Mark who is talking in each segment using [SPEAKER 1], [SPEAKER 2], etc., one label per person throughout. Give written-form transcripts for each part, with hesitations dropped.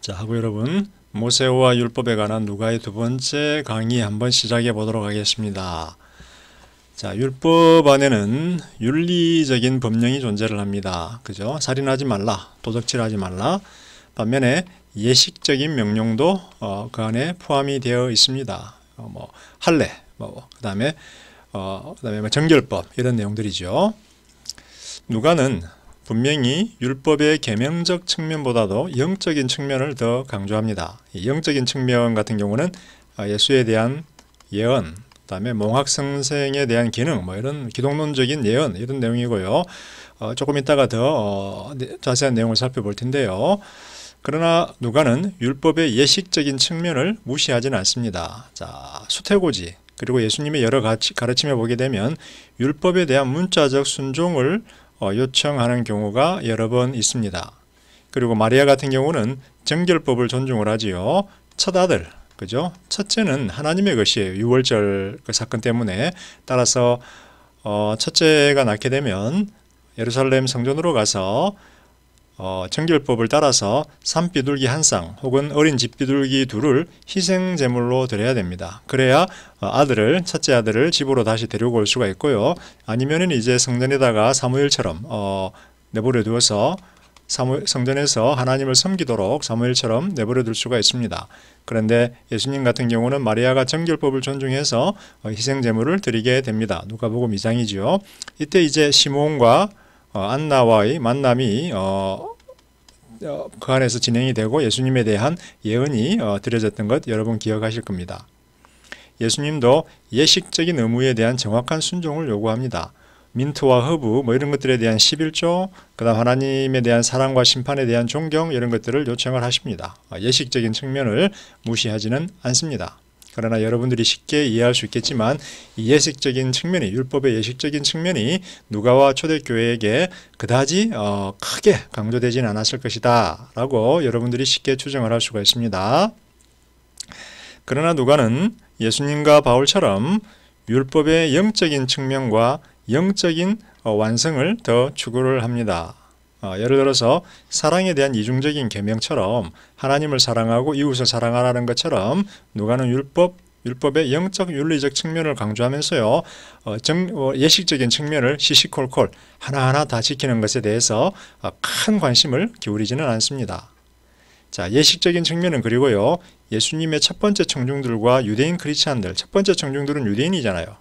[SPEAKER 1] 자, 하고 여러분, 모세오와 율법에 관한 누가의 두 번째 강의 한번 시작해 보도록 하겠습니다. 자, 율법 안에는 윤리적인 법령이 존재를 합니다. 그죠? 살인하지 말라, 도적질하지 말라. 반면에 예식적인 명령도 그 안에 포함이 되어 있습니다. 할례, 그다음에 정결법 이런 내용들이죠. 누가는 분명히 율법의 계명적 측면보다도 영적인 측면을 더 강조합니다. 영적인 측면 같은 경우는 예수에 대한 예언, 그다음에 몽학성생에 대한 기능, 이런 기독론적인 예언 이런 내용이고요. 조금 이따가 더 자세한 내용을 살펴볼 텐데요. 그러나 누가는 율법의 예식적인 측면을 무시하지는 않습니다. 자, 수태고지 그리고 예수님의 여러 가르침에 보게 되면 율법에 대한 문자적 순종을 요청하는 경우가 여러 번 있습니다. 그리고 마리아 같은 경우는 정결법을 존중을 하지요. 첫 아들, 그죠? 첫째는 하나님의 것이에요. 유월절 그 사건 때문에. 따라서 첫째가 낳게 되면 예루살렘 성전으로 가서 정결법을 따라서 산비둘기 한 쌍 혹은 어린 집비둘기 둘을 희생제물로 드려야 됩니다. 그래야 첫째 아들을 집으로 다시 데리고 올 수가 있고요. 아니면은 이제 성전에다가 사무엘처럼 내버려 두어서 성전에서 하나님을 섬기도록 사무엘처럼 내버려 둘 수가 있습니다. 그런데 예수님 같은 경우는 마리아가 정결법을 존중해서 희생제물을 드리게 됩니다. 누가복음 2장이죠. 이때 이제 시몬과 안나와의 만남이 그 안에서 진행이 되고 예수님에 대한 예언이 드려졌던 것 여러분 기억하실 겁니다. 예수님도 예식적인 의무에 대한 정확한 순종을 요구합니다. 민트와 허브 이런 것들에 대한 11조, 그다음 하나님에 대한 사랑과 심판에 대한 존경 이런 것들을 요청을 하십니다. 예식적인 측면을 무시하지는 않습니다. 그러나 여러분들이 쉽게 이해할 수 있겠지만 이 예식적인 측면이 율법의 예식적인 측면이 누가와 초대교회에게 그다지 크게 강조되지는 않았을 것이다 라고 여러분들이 쉽게 추정을 할 수가 있습니다. 그러나 누가는 예수님과 바울처럼 율법의 영적인 측면과 영적인 완성을 더 추구를 합니다. 예를 들어서 사랑에 대한 이중적인 계명처럼 하나님을 사랑하고 이웃을 사랑하라는 것처럼 누가는 율법의 영적 윤리적 측면을 강조하면서요. 예식적인 측면을 시시콜콜 하나하나 다 지키는 것에 대해서 큰 관심을 기울이지는 않습니다. 자, 예식적인 측면은 그리고요. 예수님의 첫 번째 청중들과 유대인 크리스찬들, 첫 번째 청중들은 유대인이잖아요.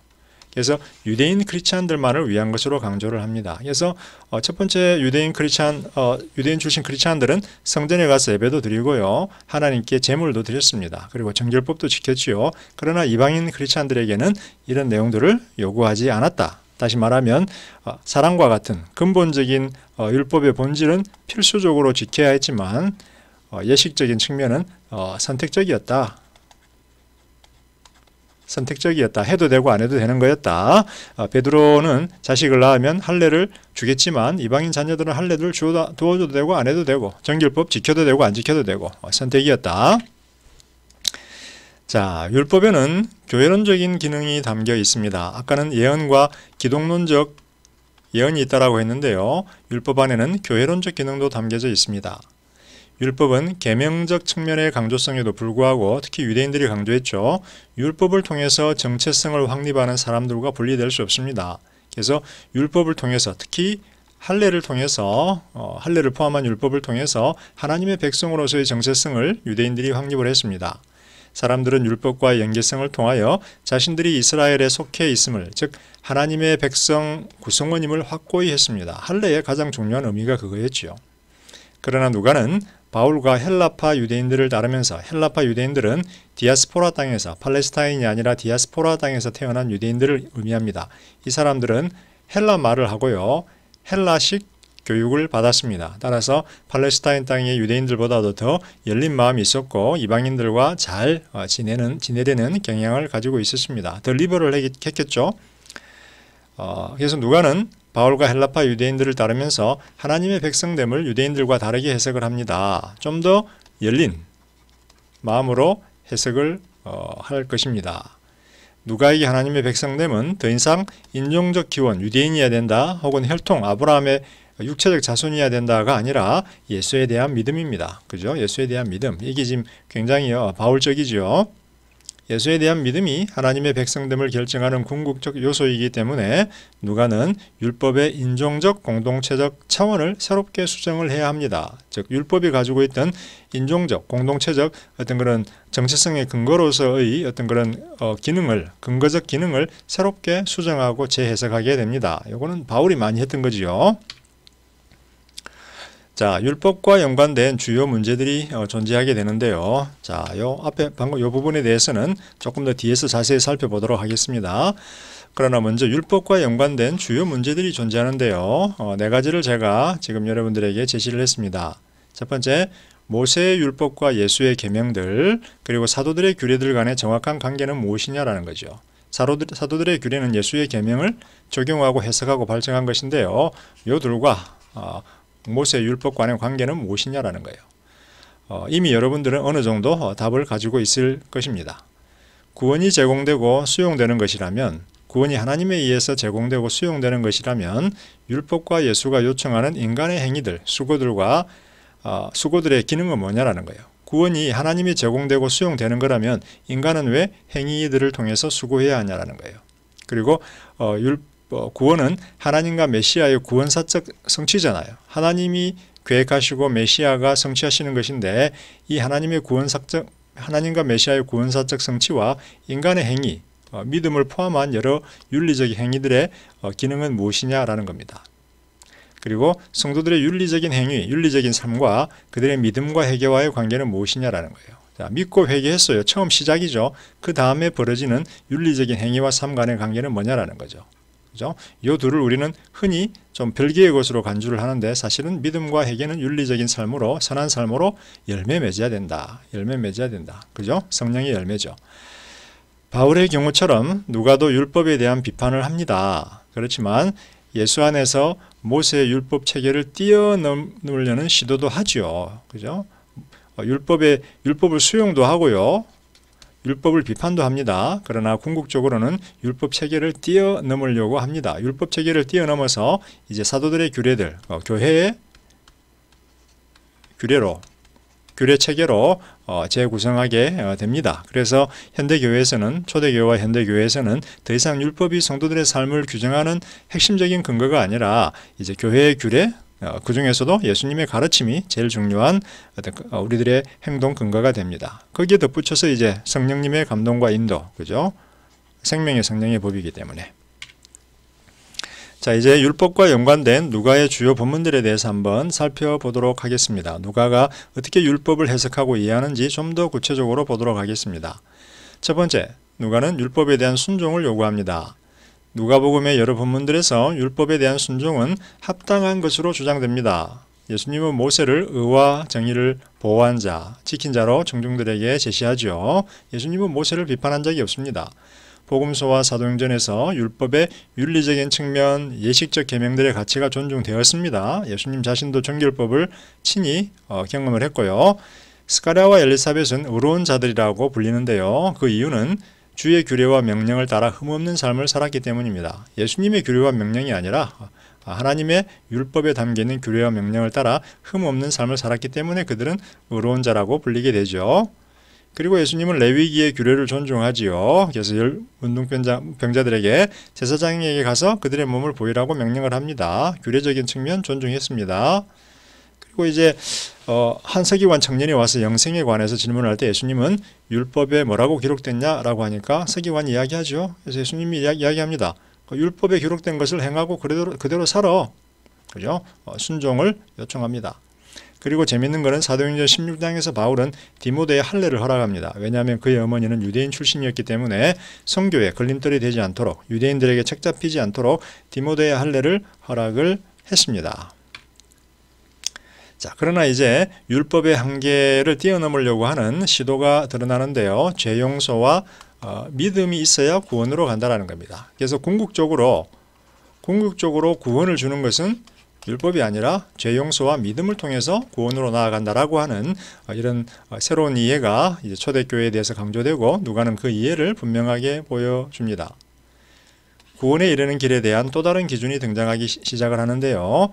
[SPEAKER 1] 그래서 유대인 크리스찬들만을 위한 것으로 강조를 합니다. 그래서 첫 번째 유대인 출신 크리스찬들은 성전에 가서 예배도 드리고요. 하나님께 제물도 드렸습니다. 그리고 정결법도 지켰지요. 그러나 이방인 크리스찬들에게는 이런 내용들을 요구하지 않았다. 다시 말하면 사랑과 같은 근본적인 율법의 본질은 필수적으로 지켜야 했지만 예식적인 측면은 선택적이었다. 해도 되고 안 해도 되는 거였다. 베드로는 자식을 낳으면 할례를 주겠지만 이방인 자녀들은 할례를 두어줘도 되고 안 해도 되고 정결법 지켜도 되고 안 지켜도 되고 선택이었다. 자, 율법에는 교회론적인 기능이 담겨 있습니다. 아까는 예언과 기독론적 예언이 있다라고 했는데요. 율법 안에는 교회론적 기능도 담겨져 있습니다. 율법은 계명적 측면의 강조성에도 불구하고 특히 유대인들이 강조했죠. 율법을 통해서 정체성을 확립하는 사람들과 분리될 수 없습니다. 그래서 율법을 통해서 특히 할례를 통해서 할례를 포함한 율법을 통해서 하나님의 백성으로서의 정체성을 유대인들이 확립을 했습니다. 사람들은 율법과의 연계성을 통하여 자신들이 이스라엘에 속해 있음을, 즉 하나님의 백성 구성원임을 확고히 했습니다. 할례의 가장 중요한 의미가 그거였죠. 그러나 누가는 바울과 헬라파 유대인들을 따르면서 헬라파 유대인들은 디아스포라 땅에서 팔레스타인이 아니라 디아스포라 땅에서 태어난 유대인들을 의미합니다. 이 사람들은 헬라 말을 하고요. 헬라식 교육을 받았습니다. 따라서 팔레스타인 땅의 유대인들보다도 더 열린 마음이 있었고 이방인들과 잘 지내려는 경향을 가지고 있었습니다. 더 리버럴했겠죠. 그래서 누가는 바울과 헬라파 유대인들을 따르면서 하나님의 백성됨을 유대인들과 다르게 해석을 합니다. 좀 더 열린 마음으로 해석을 할 것입니다. 누가에게 하나님의 백성됨은 더 이상 인종적 기원, 유대인이어야 된다 혹은 혈통, 아브라함의 육체적 자손이어야 된다가 아니라 예수에 대한 믿음입니다. 그죠? 예수에 대한 믿음. 이게 지금 굉장히 바울적이죠. 예수에 대한 믿음이 하나님의 백성됨을 결정하는 궁극적 요소이기 때문에 누가는 율법의 인종적 공동체적 차원을 새롭게 수정을 해야 합니다. 즉 율법이 가지고 있던 인종적 공동체적 어떤 그런 정체성의 근거로서의 어떤 그런 기능을 근거적 기능을 새롭게 수정하고 재해석하게 됩니다. 이거는 바울이 많이 했던 거지요. 자, 율법과 연관된 주요 문제들이 존재하게 되는데요. 자, 요 앞에 방금 요 부분에 대해서는 조금 더 뒤에서 자세히 살펴보도록 하겠습니다. 그러나 먼저 율법과 연관된 주요 문제들이 존재하는데요. 네 가지를 제가 지금 여러분들에게 제시를 했습니다. 첫 번째, 모세의 율법과 예수의 계명들, 그리고 사도들의 규례들 간의 정확한 관계는 무엇이냐라는 거죠. 사도들의 규례는 예수의 계명을 적용하고 해석하고 발전한 것인데요. 요 둘과 모세 율법 간의 관계는 무엇이냐라는 거예요. 이미 여러분들은 어느 정도 답을 가지고 있을 것입니다. 구원이 제공되고 수용되는 것이라면, 구원이 하나님에 의해서 제공되고 수용되는 것이라면 율법과 예수가 요청하는 인간의 행위들, 수고들의 기능은 뭐냐라는 거예요. 구원이 하나님이 제공되고 수용되는 거라면 인간은 왜 행위들을 통해서 수고해야 하냐라는 거예요. 그리고 구원은 하나님과 메시아의 구원사적 성취잖아요. 하나님이 계획하시고 메시아가 성취하시는 것인데 이 하나님과 메시아의 구원사적 성취와 인간의 행위, 믿음을 포함한 여러 윤리적인 행위들의 기능은 무엇이냐라는 겁니다. 그리고 성도들의 윤리적인 행위, 윤리적인 삶과 그들의 믿음과 회개와의 관계는 무엇이냐라는 거예요. 자, 믿고 회개했어요. 처음 시작이죠. 그 다음에 벌어지는 윤리적인 행위와 삶 간의 관계는 뭐냐라는 거죠. 그죠? 이 둘을 우리는 흔히 좀 별개의 것으로 간주를 하는데 사실은 믿음과 회개는 윤리적인 삶으로 선한 삶으로 열매 맺어야 된다. 열매 맺어야 된다. 그죠? 성령의 열매죠. 바울의 경우처럼 누가도 율법에 대한 비판을 합니다. 그렇지만 예수 안에서 모세의 율법 체계를 뛰어넘으려는 시도도 하죠. 그죠? 율법을 수용도 하고요. 율법을 비판도 합니다. 그러나 궁극적으로는 율법 체계를 뛰어넘으려고 합니다. 율법 체계를 뛰어넘어서 이제 사도들의 규례들, 교회의 규례 체계로 재구성하게 됩니다. 그래서 현대교회에서는, 초대교회와 현대교회에서는 더 이상 율법이 성도들의 삶을 규정하는 핵심적인 근거가 아니라 이제 교회의 규례, 그 중에서도 예수님의 가르침이 제일 중요한 우리들의 행동 근거가 됩니다. 거기에 덧붙여서 이제 성령님의 감동과 인도, 그죠? 생명의 성령의 법이기 때문에. 자, 이제 율법과 연관된 누가의 주요 본문들에 대해서 한번 살펴보도록 하겠습니다. 누가가 어떻게 율법을 해석하고 이해하는지 좀 더 구체적으로 보도록 하겠습니다. 첫 번째, 누가는 율법에 대한 순종을 요구합니다. 누가복음의 여러 본문들에서 율법에 대한 순종은 합당한 것으로 주장됩니다. 예수님은 모세를 의와 정의를 보호한 자, 지킨 자로 청중들에게 제시하죠. 예수님은 모세를 비판한 적이 없습니다. 복음서와 사도행전에서 율법의 윤리적인 측면, 예식적 계명들의 가치가 존중되었습니다. 예수님 자신도 정결법을 친히 경험을 했고요. 스가랴와 엘리사벳은 의로운 자들이라고 불리는데요. 그 이유는 주의 규례와 명령을 따라 흠없는 삶을 살았기 때문입니다. 예수님의 규례와 명령이 아니라 하나님의 율법에 담겨있는 규례와 명령을 따라 흠없는 삶을 살았기 때문에 그들은 의로운 자라고 불리게 되죠. 그리고 예수님은 레위기의 규례를 존중하지요. 그래서 운동병자들에게 제사장에게 가서 그들의 몸을 보이라고 명령을 합니다. 규례적인 측면 존중했습니다. 그리고 이제 한 서기관 청년이 와서 영생에 관해서 질문할 때 예수님은 율법에 뭐라고 기록됐냐라고 하니까 서기관이 이야기하죠. 그래서 예수님이 이야기합니다. 율법에 기록된 것을 행하고 그대로 살아. 그죠? 순종을 요청합니다. 그리고 재밌는 것은 사도행전 16장에서 바울은 디모데의 할례를 허락합니다. 왜냐하면 그의 어머니는 유대인 출신이었기 때문에 성교에 걸림돌이 되지 않도록, 유대인들에게 책잡히지 않도록 디모데의 할례를 허락을 했습니다. 자, 그러나 이제 율법의 한계를 뛰어넘으려고 하는 시도가 드러나는데요. 죄 용서와 믿음이 있어야 구원으로 간다는 겁니다. 그래서 궁극적으로 구원을 주는 것은 율법이 아니라 죄 용서와 믿음을 통해서 구원으로 나아간다라고 하는 이런 새로운 이해가 이제 초대교회에 대해서 강조되고 누가는 그 이해를 분명하게 보여줍니다. 구원에 이르는 길에 대한 또 다른 기준이 등장하기 시작을 하는데요.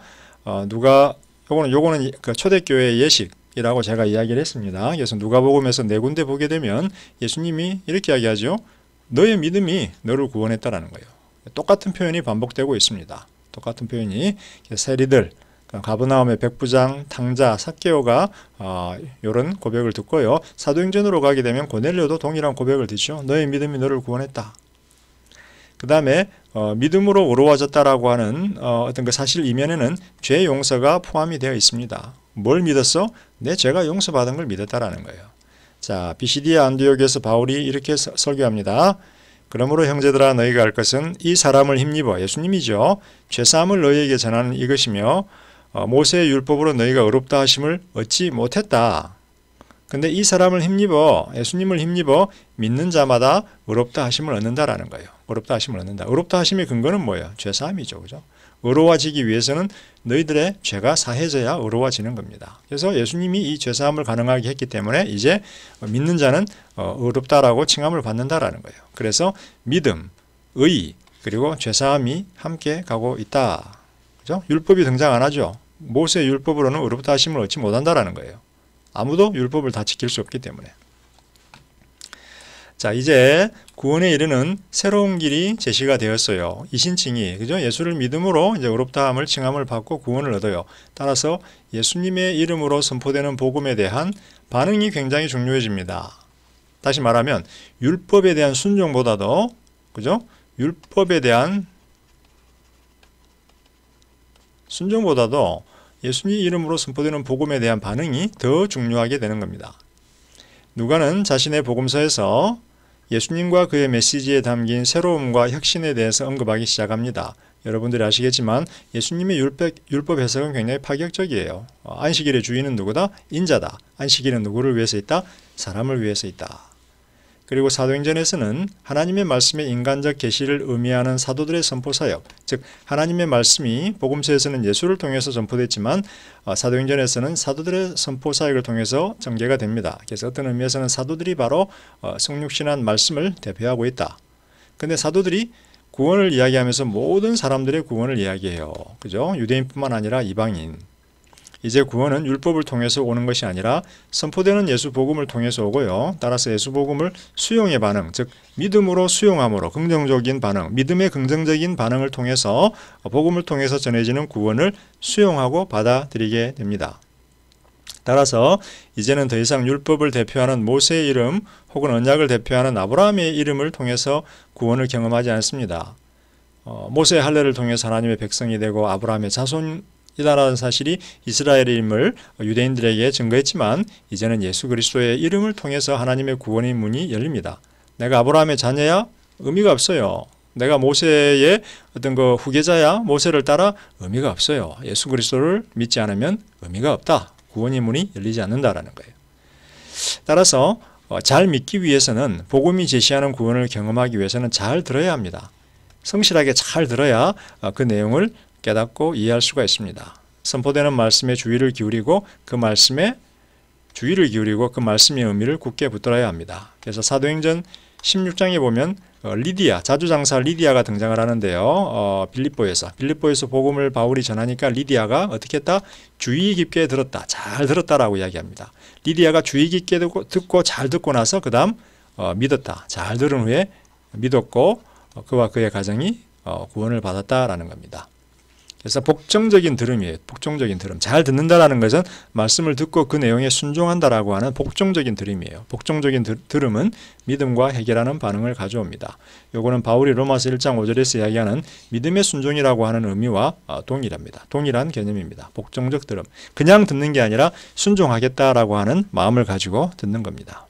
[SPEAKER 1] 요거는 그 초대교회의 예식이라고 제가 이야기를 했습니다. 그래서 누가복음에서 네 군데 보게 되면 예수님이 이렇게 이야기하죠. 너의 믿음이 너를 구원했다라는 거예요. 똑같은 표현이 반복되고 있습니다. 똑같은 표현이 세리들, 가버나움의 백부장, 탕자, 삭개오가 이런 고백을 듣고요. 사도행전으로 가게 되면 고넬료도 동일한 고백을 듣죠. 너의 믿음이 너를 구원했다. 그 다음에 믿음으로 의로워졌다라고 하는 어떤 그 사실 이면에는 죄 용서가 포함이 되어 있습니다. 뭘 믿었어? 내 죄가 용서받은 걸 믿었다라는 거예요. 자, 비시디아 안디옥에서 바울이 이렇게 설교합니다. 그러므로 형제들아 너희가 알 것은 이 사람을 힘입어 예수님이죠. 죄사함을 너희에게 전하는 이것이며 모세의 율법으로 너희가 의롭다 하심을 얻지 못했다. 근데 이 사람을 힘입어 예수님을 힘입어 믿는 자마다 의롭다 하심을 얻는다라는 거예요. 의롭다 하심을 얻는다. 의롭다 하심의 근거는 뭐예요? 죄사함이죠. 그죠? 의로워지기 위해서는 너희들의 죄가 사해져야 의로워지는 겁니다. 그래서 예수님이 이 죄사함을 가능하게 했기 때문에 이제 믿는 자는 의롭다라고 칭함을 받는다라는 거예요. 그래서 믿음, 의, 그리고 죄사함이 함께 가고 있다. 그죠? 율법이 등장 안 하죠. 모세의 율법으로는 의롭다 하심을 얻지 못한다라는 거예요. 아무도 율법을 다 지킬 수 없기 때문에. 자, 이제 구원에 이르는 새로운 길이 제시가 되었어요. 이신칭이, 그죠? 예수를 믿음으로 이제 의롭다함을 칭함을 받고 구원을 얻어요. 따라서 예수님의 이름으로 선포되는 복음에 대한 반응이 굉장히 중요해집니다. 다시 말하면 율법에 대한 순종보다도, 그죠? 율법에 대한 순종보다도 예수님 이름으로 선포되는 복음에 대한 반응이 더 중요하게 되는 겁니다. 누가는 자신의 복음서에서 예수님과 그의 메시지에 담긴 새로움과 혁신에 대해서 언급하기 시작합니다. 여러분들이 아시겠지만 예수님의 율법 해석은 굉장히 파격적이에요. 안식일의 주인은 누구다? 인자다. 안식일은 누구를 위해서 있다? 사람을 위해서 있다. 그리고 사도행전에서는 하나님의 말씀의 인간적 계시를 의미하는 사도들의 선포 사역, 즉 하나님의 말씀이 복음서에서는 예수를 통해서 전포됐지만 사도행전에서는 사도들의 선포 사역을 통해서 전개가 됩니다. 그래서 어떤 의미에서는 사도들이 바로 성육신한 말씀을 대표하고 있다. 근데 사도들이 구원을 이야기하면서 모든 사람들의 구원을 이야기해요. 그죠? 유대인뿐만 아니라 이방인. 이제 구원은 율법을 통해서 오는 것이 아니라 선포되는 예수 복음을 통해서 오고요. 따라서 예수 복음을 수용의 반응, 즉 믿음으로 수용함으로 긍정적인 반응, 믿음의 긍정적인 반응을 통해서 복음을 통해서 전해지는 구원을 수용하고 받아들이게 됩니다. 따라서 이제는 더 이상 율법을 대표하는 모세의 이름 혹은 언약을 대표하는 아브라함의 이름을 통해서 구원을 경험하지 않습니다. 모세의 할례를 통해서 하나님의 백성이 되고 아브라함의 자손이라는 사실이 이스라엘의 이름을 유대인들에게 증거했지만 이제는 예수 그리스도의 이름을 통해서 하나님의 구원의 문이 열립니다. 내가 아브라함의 자녀야? 의미가 없어요. 내가 모세의 어떤 그 후계자야? 모세를 따라 의미가 없어요. 예수 그리스도를 믿지 않으면 의미가 없다. 구원의 문이 열리지 않는다라는 거예요. 따라서 잘 믿기 위해서는 복음이 제시하는 구원을 경험하기 위해서는 잘 들어야 합니다. 성실하게 잘 들어야 그 내용을 깨닫고 이해할 수가 있습니다. 선포되는 말씀에 주의를 기울이고 그 말씀의 의미를 굳게 붙들어야 합니다. 그래서 사도행전 16장에 보면 리디아, 자주장사 리디아가 등장을 하는데요. 빌립보에서 복음을 바울이 전하니까 리디아가 어떻게 했다? 주의 깊게 들었다. 잘 들었다라고 이야기합니다. 리디아가 주의 깊게 듣고 잘 듣고 나서 그 다음 믿었다. 잘 들은 후에 믿었고 그와 그의 가정이 구원을 받았다라는 겁니다. 그래서 복종적인 들음이에요. 복종적인 들음. 잘 듣는다라는 것은 말씀을 듣고 그 내용에 순종한다라고 하는 복종적인 들음이에요. 복종적인 들음은 믿음과 해결하는 반응을 가져옵니다. 요거는 바울이 로마서 1장 5절에서 이야기하는 믿음의 순종이라고 하는 의미와 동일합니다. 동일한 개념입니다. 복종적 들음. 그냥 듣는 게 아니라 순종하겠다라고 하는 마음을 가지고 듣는 겁니다.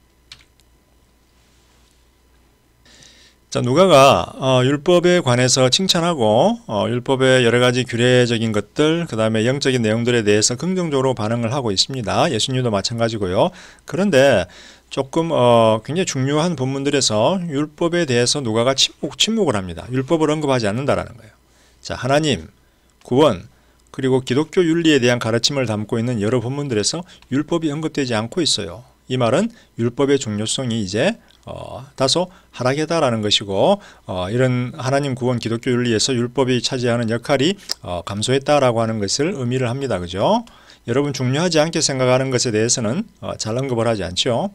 [SPEAKER 1] 자, 누가가 율법에 관해서 칭찬하고 율법의 여러 가지 규례적인 것들, 그 다음에 영적인 내용들에 대해서 긍정적으로 반응을 하고 있습니다. 예수님도 마찬가지고요. 그런데 조금 굉장히 중요한 본문들에서 율법에 대해서 누가가 침묵을 합니다. 율법을 언급하지 않는다라는 거예요. 자, 하나님, 구원, 그리고 기독교 윤리에 대한 가르침을 담고 있는 여러 본문들에서 율법이 언급되지 않고 있어요. 이 말은 율법의 중요성이 이제 다소 하락했다라는 것이고 이런 하나님 구원 기독교 윤리에서 율법이 차지하는 역할이 감소했다라고 하는 것을 의미를 합니다. 그죠? 여러분 중요하지 않게 생각하는 것에 대해서는 잘 언급을 하지 않죠.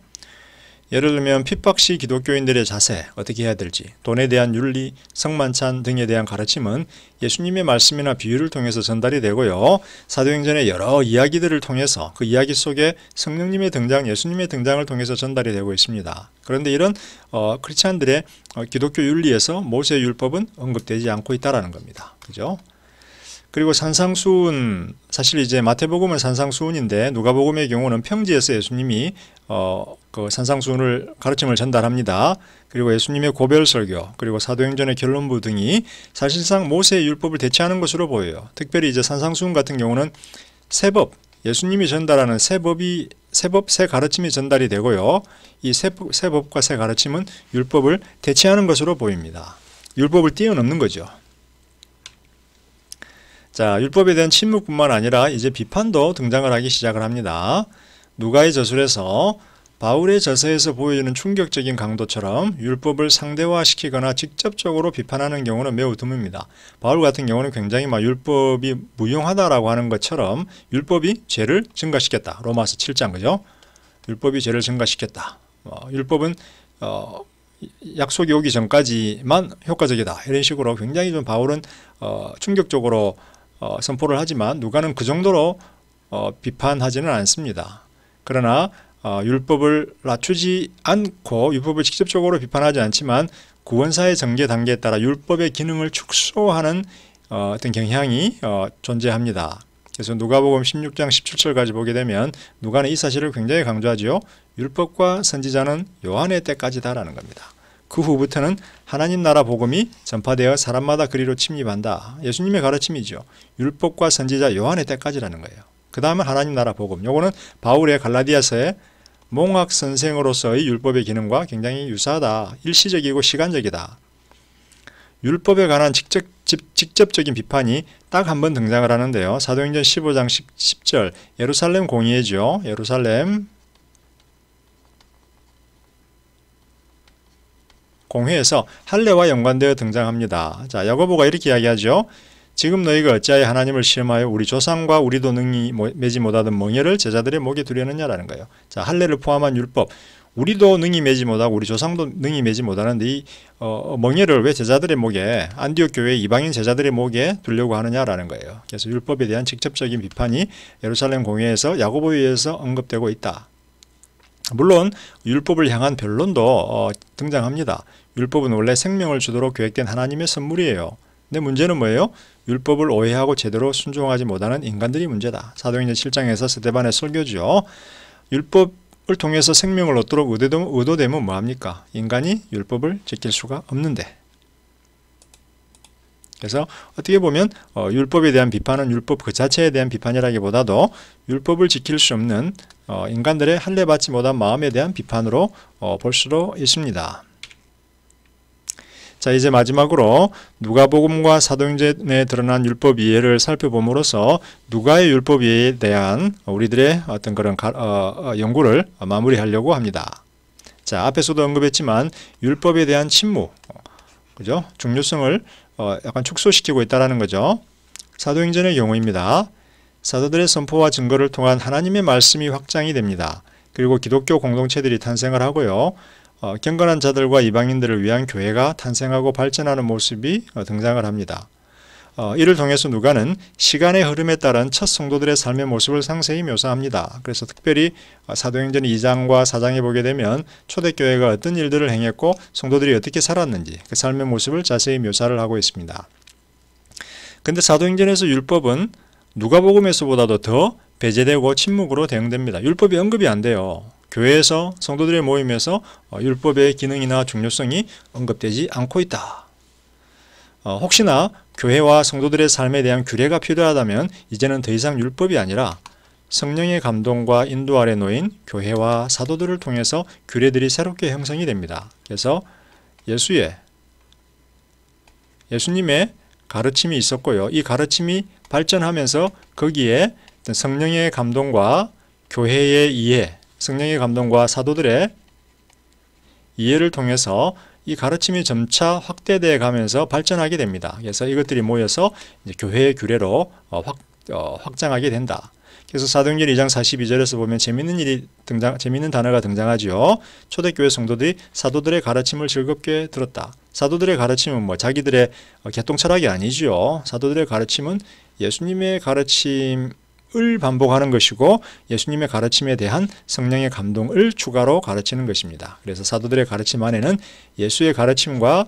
[SPEAKER 1] 예를 들면 핍박 시 기독교인들의 자세, 어떻게 해야 될지, 돈에 대한 윤리, 성만찬 등에 대한 가르침은 예수님의 말씀이나 비유를 통해서 전달이 되고요. 사도행전의 여러 이야기들을 통해서 그 이야기 속에 성령님의 등장, 예수님의 등장을 통해서 전달이 되고 있습니다. 그런데 이런 크리스찬들의 기독교 윤리에서 모세의 율법은 언급되지 않고 있다는 겁니다. 그죠? 그리고 산상수훈, 사실 이제 마태복음은 산상수훈인데 누가복음의 경우는 평지에서 예수님이 그 산상수훈을 가르침을 전달합니다. 그리고 예수님의 고별설교, 그리고 사도행전의 결론부 등이 사실상 모세의 율법을 대체하는 것으로 보여요. 특별히 이제 산상수훈 같은 경우는 세법, 예수님이 전달하는 새 가르침이 전달이 되고요. 이 세법과 새 가르침은 율법을 대체하는 것으로 보입니다. 율법을 뛰어넘는 거죠. 자, 율법에 대한 침묵뿐만 아니라 이제 비판도 등장을 하기 시작을 합니다. 누가의 저술에서 바울의 저서에서 보여주는 충격적인 강도처럼 율법을 상대화시키거나 직접적으로 비판하는 경우는 매우 드뭅니다. 바울 같은 경우는 굉장히 율법이 무용하다라고 하는 것처럼 율법이 죄를 증가시켰다. 로마서 7장 그죠? 율법이 죄를 증가시켰다. 율법은 약속이 오기 전까지만 효과적이다. 이런 식으로 굉장히 좀 바울은 충격적으로 선포를 하지만 누가는 그 정도로 비판하지는 않습니다. 그러나 율법을 낮추지 않고 율법을 직접적으로 비판하지 않지만 구원사의 전개 단계에 따라 율법의 기능을 축소하는 어떤 경향이 존재합니다. 그래서 누가복음 16장 17절까지 보게 되면 누가는 이 사실을 굉장히 강조하죠. 율법과 선지자는 요한의 때까지다라는 겁니다. 그 후부터는 하나님 나라 복음이 전파되어 사람마다 그리로 침입한다. 예수님의 가르침이죠. 율법과 선지자 요한의 때까지라는 거예요. 그 다음은 하나님 나라 복음. 요거는 바울의 갈라디아서의 몽학 선생으로서의 율법의 기능과 굉장히 유사하다. 일시적이고 시간적이다. 율법에 관한 직접적인 비판이 딱 한 번 등장을 하는데요. 사도행전 15장 10절 예루살렘 공의회죠. 예루살렘 공회에서 할례와 연관되어 등장합니다. 자, 야고보가 이렇게 이야기하죠. 지금 너희가 어찌하여 하나님을 시험하여 우리 조상과 우리도 능히 매지 못하던 멍에를 제자들의 목에 두려느냐라는 거예요. 자, 할례를 포함한 율법, 우리도 능히 매지 못하고 우리 조상도 능히 매지 못하는데 이 멍에를 왜 제자들의 목에, 안디옥 교회 이방인 제자들의 목에 두려고 하느냐라는 거예요. 그래서 율법에 대한 직접적인 비판이 예루살렘 공회에서 야고보에 의해서 언급되고 있다. 물론 율법을 향한 변론도 등장합니다. 율법은 원래 생명을 주도록 계획된 하나님의 선물이에요. 근데 문제는 뭐예요? 율법을 오해하고 제대로 순종하지 못하는 인간들이 문제다. 사도행전 7장에서 스데반의 설교죠. 율법을 통해서 생명을 얻도록 의도되면 뭐합니까? 인간이 율법을 지킬 수가 없는데. 그래서 어떻게 보면 율법에 대한 비판은 율법 그 자체에 대한 비판이라기보다도 율법을 지킬 수 없는 인간들의 할례받지 못한 마음에 대한 비판으로 볼 수도 있습니다. 자, 이제 마지막으로 누가복음과 사도행전에 드러난 율법 이해를 살펴봄으로써 누가의 율법 이해에 대한 우리들의 어떤 그런 연구를 마무리하려고 합니다. 자, 앞에서도 언급했지만 율법에 대한 침묵, 그죠? 중요성을 약간 축소시키고 있다는 거죠. 사도행전의 경우입니다. 사도들의 선포와 증거를 통한 하나님의 말씀이 확장이 됩니다. 그리고 기독교 공동체들이 탄생을 하고요. 경건한 자들과 이방인들을 위한 교회가 탄생하고 발전하는 모습이 등장을 합니다. 이를 통해서 누가는 시간의 흐름에 따른 첫 성도들의 삶의 모습을 상세히 묘사합니다. 그래서 특별히 사도행전 2장과 4장에 보게 되면 초대교회가 어떤 일들을 행했고 성도들이 어떻게 살았는지 그 삶의 모습을 자세히 묘사를 하고 있습니다. 근데 사도행전에서 율법은 누가복음에서보다도 더 배제되고 침묵으로 대응됩니다. 율법이 언급이 안 돼요. 교회에서 성도들의 모임에서 율법의 기능이나 중요성이 언급되지 않고 있다. 혹시나 교회와 성도들의 삶에 대한 규례가 필요하다면 이제는 더 이상 율법이 아니라 성령의 감동과 인도 아래 놓인 교회와 사도들을 통해서 규례들이 새롭게 형성이 됩니다. 그래서 예수님의 가르침이 있었고요. 이 가르침이 발전하면서 거기에 성령의 감동과 교회의 이해, 성령의 감동과 사도들의 이해를 통해서 이 가르침이 점차 확대되어 가면서 발전하게 됩니다. 그래서 이것들이 모여서 이제 교회의 규례로 확장하게 된다. 그래서 사도행전 2장 42절에서 보면 재미있는 단어가 등장하죠. 초대교회 성도들이 사도들의 가르침을 즐겁게 들었다. 사도들의 가르침은 뭐 자기들의 개통 철학이 아니죠. 사도들의 가르침은 예수님의 가르침을 반복하는 것이고 예수님의 가르침에 대한 성령의 감동을 추가로 가르치는 것입니다. 그래서 사도들의 가르침 안에는 예수의 가르침과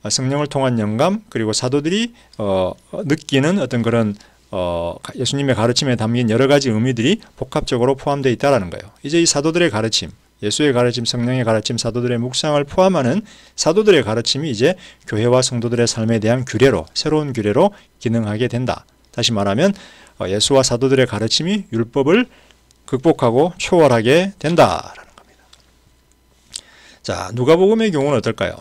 [SPEAKER 1] 성령을 통한 영감, 그리고 사도들이 느끼는 어떤 그런 예수님의 가르침에 담긴 여러 가지 의미들이 복합적으로 포함되어 있다는 거예요. 이제 이 사도들의 가르침, 예수의 가르침, 성령의 가르침, 사도들의 묵상을 포함하는 사도들의 가르침이 이제 교회와 성도들의 삶에 대한 규례로, 새로운 규례로 기능하게 된다. 다시 말하면 예수와 사도들의 가르침이 율법을 극복하고 초월하게 된다라는 겁니다. 자, 누가복음의 경우는 어떨까요?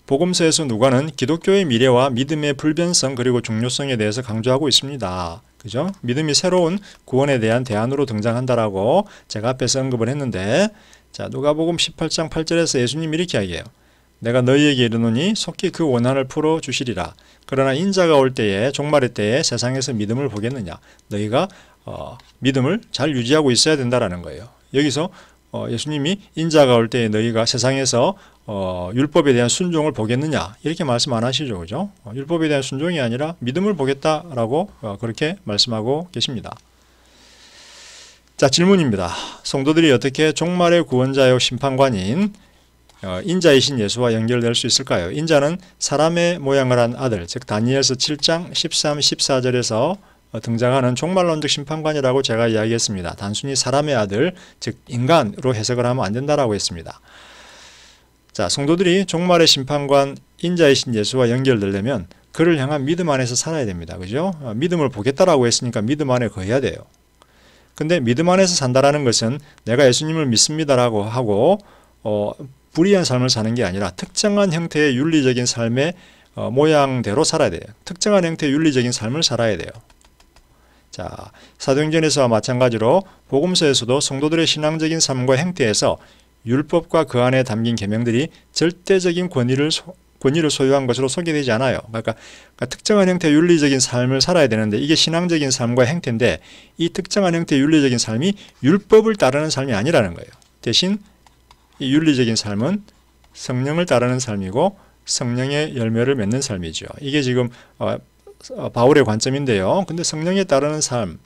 [SPEAKER 1] 복음서에서 누가는 기독교의 미래와 믿음의 불변성 그리고 중요성에 대해서 강조하고 있습니다. 그죠? 믿음이 새로운 구원에 대한 대안으로 등장한다라고 제가 앞에서 언급을 했는데, 자, 누가복음 18장 8절에서 예수님이 이렇게 이야기해요. 내가 너희에게 이르노니 속히 그 원한을 풀어 주시리라. 그러나 인자가 올 때에, 종말의 때에 세상에서 믿음을 보겠느냐. 너희가 믿음을 잘 유지하고 있어야 된다라는 거예요. 여기서 예수님이 인자가 올 때에 너희가 세상에서 율법에 대한 순종을 보겠느냐, 이렇게 말씀 안 하시죠. 그죠? 율법에 대한 순종이 아니라 믿음을 보겠다라고 그렇게 말씀하고 계십니다. 자, 질문입니다. 성도들이 어떻게 종말의 구원자요 심판관인 인자이신 예수와 연결될 수 있을까요? 인자는 사람의 모양을 한 아들, 즉 다니엘서 7장 13, 14절에서 등장하는 종말론적 심판관이라고 제가 이야기했습니다. 단순히 사람의 아들, 즉 인간으로 해석을 하면 안 된다라고 했습니다. 자, 성도들이 종말의 심판관 인자이신 예수와 연결되려면 그를 향한 믿음 안에서 살아야 됩니다. 그죠? 믿음을 보겠다라고 했으니까 믿음 안에 거해야 돼요. 근데 믿음 안에서 산다라는 것은 내가 예수님을 믿습니다라고 하고 불의한 삶을 사는 게 아니라 특정한 형태의 윤리적인 삶의 모양대로 살아야 돼요. 특정한 형태의 윤리적인 삶을 살아야 돼요. 자, 사도행전에서와 마찬가지로 복음서에서도 성도들의 신앙적인 삶과 행태에서 율법과 그 안에 담긴 계명들이 절대적인 권위를 소유한 것으로 소개되지 않아요. 그러니까 특정한 형태의 윤리적인 삶을 살아야 되는데 이게 신앙적인 삶과 행태인데 이 특정한 형태의 윤리적인 삶이 율법을 따르는 삶이 아니라는 거예요. 대신 이 윤리적인 삶은 성령을 따르는 삶이고 성령의 열매를 맺는 삶이죠. 이게 지금 바울의 관점인데요. 근데 성령에 따르는 삶,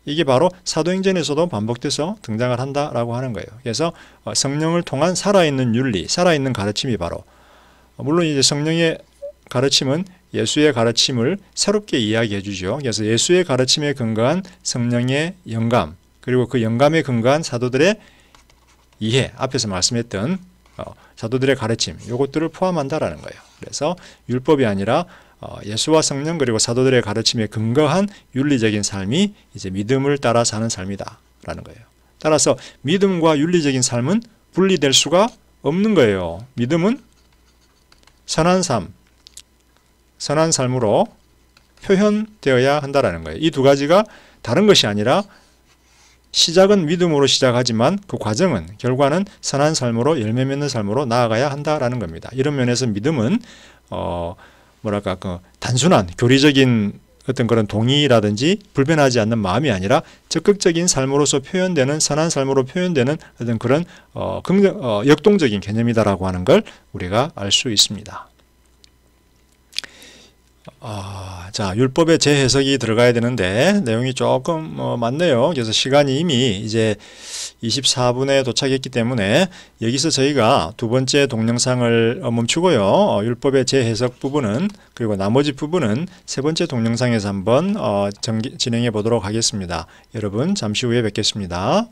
[SPEAKER 1] 이게 바로 사도행전에서도 반복돼서 등장을 한다라고 하는 거예요. 그래서 성령을 통한 살아있는 윤리, 살아있는 가르침이 바로, 물론 이제 성령의 가르침은 예수의 가르침을 새롭게 이야기해 주죠. 그래서 예수의 가르침에 근거한 성령의 영감, 그리고 그 영감에 근거한 사도들의 이해, 앞에서 말씀했던 사도들의 가르침, 이것들을 포함한다라는 거예요. 그래서 율법이 아니라 예수와 성령 그리고 사도들의 가르침에 근거한 윤리적인 삶이 이제 믿음을 따라 사는 삶이다라는 거예요. 따라서 믿음과 윤리적인 삶은 분리될 수가 없는 거예요. 믿음은 선한 삶으로 표현되어야 한다라는 거예요. 이 두 가지가 다른 것이 아니라 시작은 믿음으로 시작하지만 그 과정은, 결과는 선한 삶으로, 열매 맺는 삶으로 나아가야 한다라는 겁니다. 이런 면에서 믿음은 단순한 교리적인 어떤 그런 동의라든지 불변하지 않는 마음이 아니라 적극적인 삶으로서 표현되는, 선한 삶으로 표현되는 어떤 그런 역동적인 개념이다라고 하는 걸 우리가 알 수 있습니다. 자, 율법의 재해석이 들어가야 되는데 내용이 조금 많네요. 그래서 시간이 이미 이제 24분에 도착했기 때문에 여기서 저희가 두 번째 동영상을 멈추고요. 율법의 재해석 부분은, 그리고 나머지 부분은 세 번째 동영상에서 한번 진행해 보도록 하겠습니다. 여러분 잠시 후에 뵙겠습니다.